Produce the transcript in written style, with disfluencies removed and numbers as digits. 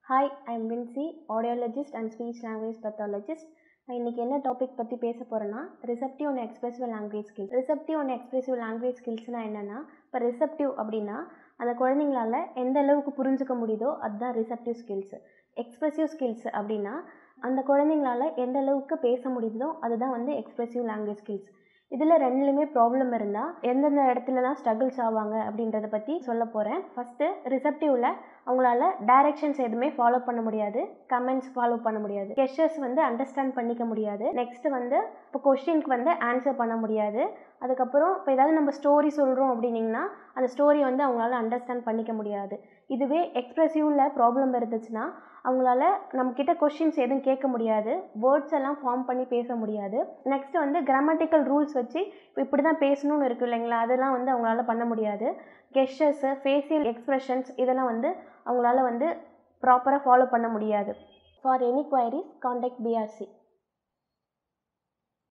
Hi, I'm Vincy, audiologist and speech language pathologist. நான் இன்றைக்கி என்ன டாபிக் பற்றி பேச போகிறேன்னா receptive and expressive language skills. Receptive and expressive language ஸ்கில்ஸ்னால் என்னென்னா, இப்போ ரிசப்டிவ் அப்படின்னா அந்த குழந்தைங்களால் எந்த அளவுக்கு புரிஞ்சுக்க முடியுதோ அதுதான் ரிசப்டிவ் ஸ்கில்ஸு. எக்ஸ்பிரசிவ் ஸ்கில்ஸ் அப்படின்னா அந்த குழந்தைங்களால் எந்த அளவுக்கு பேச முடியுதோ அதுதான் எக்ஸ்பிரசிவ் லாங்குவேஜ் ஸ்கில்ஸ். இதில் ரெண்டுலேயுமே ப்ராப்ளம் இருந்தால் எந்தெந்த இடத்துலலாம் ஸ்ட்ரகிள்ஸ் ஆவாங்க அப்படின்றத பற்றி சொல்ல போகிறேன். ஃபஸ்ட்டு ரிசப்டிவில் அவங்களால டைரெக்ஷன்ஸ் எதுவுமே ஃபாலோ பண்ண முடியாது, கமெண்ட்ஸ் ஃபாலோ பண்ண முடியாது, கெஸ்டர்ஸ் அண்டர்ஸ்டாண்ட் பண்ணிக்க முடியாது. நெக்ஸ்ட்டு இப்போ கொஸ்டினுக்கு ஆன்சர் பண்ண முடியாது. அதுக்கப்புறம் இப்போ ஏதாவது நம்ம ஸ்டோரி சொல்கிறோம் அப்படின்னிங்கன்னா அந்த ஸ்டோரி அவங்களால அண்டர்ஸ்டாண்ட் பண்ணிக்க முடியாது. இதுவே எக்ஸ்ப்ரெசிவில் ப்ராப்ளம் இருந்துச்சுன்னா அவங்களால நம்மக்கிட்ட கொஷின்ஸ் எதுவும் கேட்க முடியாது, வேர்ட்ஸ் எல்லாம் ஃபார்ம் பண்ணி பேச முடியாது. நெக்ஸ்ட்டு கிராமட்டிக்கல் ரூல்ஸ் வச்சு இப்போ இப்படி தான் பேசணும்னு இருக்குது இல்லைங்களா, அதெல்லாம் அவங்களால பண்ண முடியாது. கெஸ்டர்ஸு, ஃபேஷியல் எக்ஸ்ப்ரெஷன்ஸ் இதெல்லாம் அவங்களால ப்ராப்பராக ஃபாலோ பண்ண முடியாது. For any குவைரிஸ் contact BRC.